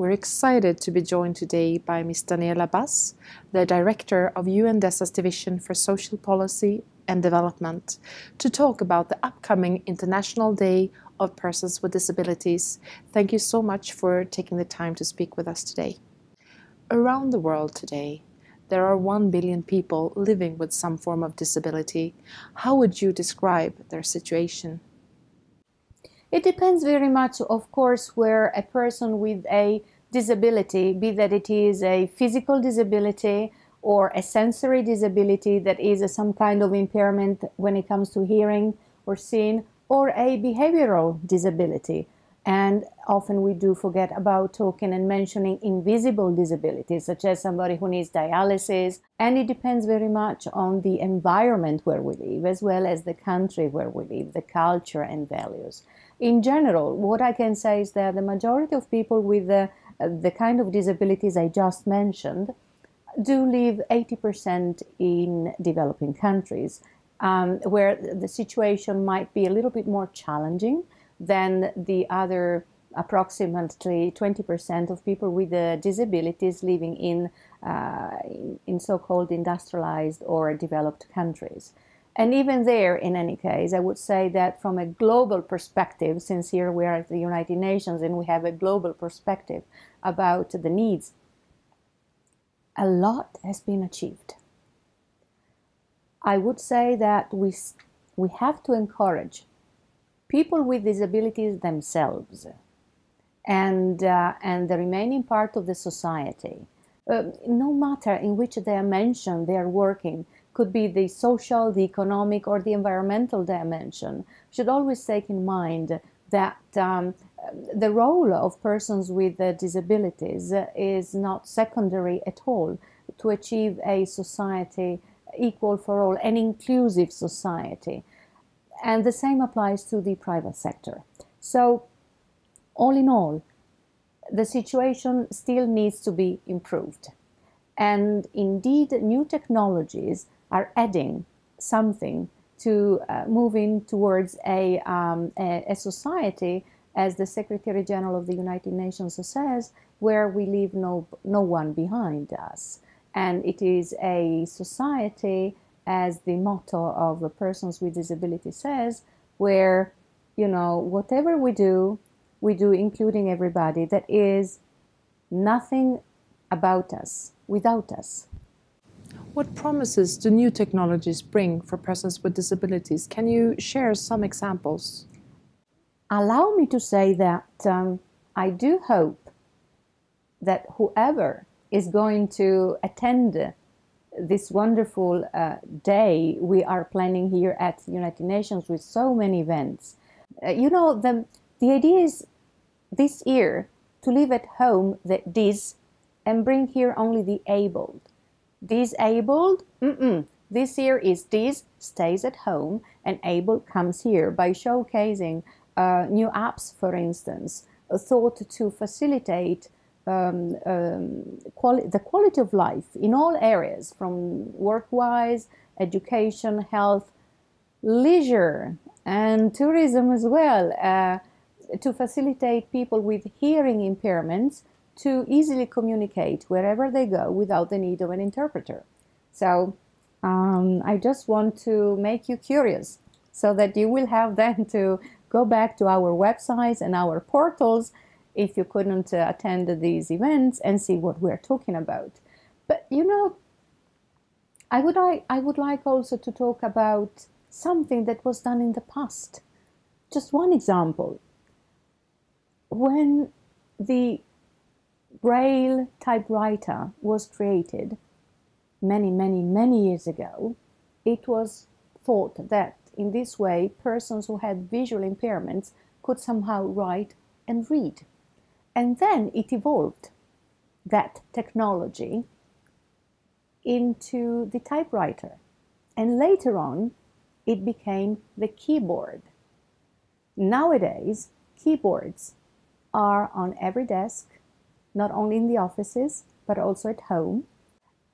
We're excited to be joined today by Ms. Daniela Bass, the Director of UNDESA's Division for Social Policy and Development, to talk about the upcoming International Day of Persons with Disabilities. Thank you so much for taking the time to speak with us today. Around the world today, there are 1 billion people living with some form of disability. How would you describe their situation? It depends very much, of course, where a person with a disability, be that it is a physical disability or a sensory disability that is some kind of impairment when it comes to hearing or seeing, or a behavioral disability. And often we do forget about talking and mentioning invisible disabilities, such as somebody who needs dialysis. And it depends very much on the environment where we live, as well as the country where we live, the culture and values. In general, what I can say is that the majority of people with the kind of disabilities I just mentioned do live 80% in developing countries, where the situation might be a little bit more challenging than the other approximately 20% of people with disabilities living in so-called industrialized or developed countries. And even there, in any case, I would say that from a global perspective, since here we are at the United Nations and we have a global perspective about the needs, a lot has been achieved. I would say that we have to encourage people with disabilities themselves and the remaining part of the society, no matter in which dimension they are working, could be the social, the economic, or the environmental dimension, should always take in mind that the role of persons with disabilities is not secondary at all to achieve a society equal for all, an inclusive society. And the same applies to the private sector. So, all in all, the situation still needs to be improved. And indeed, new technologies are adding something to moving towards a society, as the Secretary General of the United Nations says, where we leave no one behind us. And it is a society, as the motto of the Persons with Disability says, where, whatever we do including everybody. That is nothing about us without us. What promises do new technologies bring for persons with disabilities? Can you share some examples? Allow me to say that I do hope that whoever is going to attend this wonderful day we are planning here at the United Nations with so many events. The idea is this year to leave at home the dis and bring here only the abled. Disabled, this year is dis stays at home and able comes here, by showcasing new apps, for instance, thought to facilitate the quality of life in all areas, from work-wise, education, health, leisure, and tourism as well, to facilitate people with hearing impairments to easily communicate wherever they go without the need of an interpreter. So I just want to make you curious so that you will have then to go back to our websites and our portals if you couldn't attend these events and see what we're talking about. But I would like also to talk about something that was done in the past. Just one example. When the Braille typewriter was created many years ago, it was thought that in this way persons who had visual impairments could somehow write and read. And then it evolved, that technology, into the typewriter. And later on, it became the keyboard. Nowadays, keyboards are on every desk, not only in the offices, but also at home.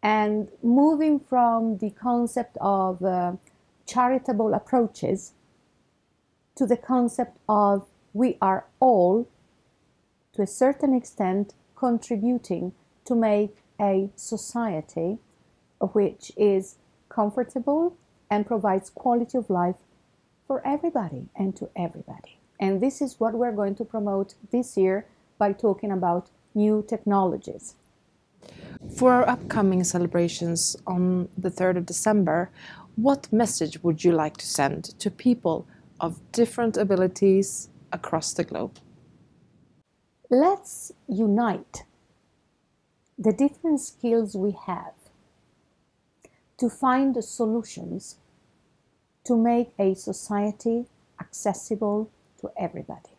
And moving from the concept of charitable approaches to the concept of we are all, to a certain extent, contributing to make a society which is comfortable and provides quality of life for everybody and to everybody. And this is what we're going to promote this year by talking about new technologies. For our upcoming celebrations on the 3rd of December, what message would you like to send to people of different abilities across the globe? Let's unite the different skills we have to find the solutions to make a society accessible to everybody.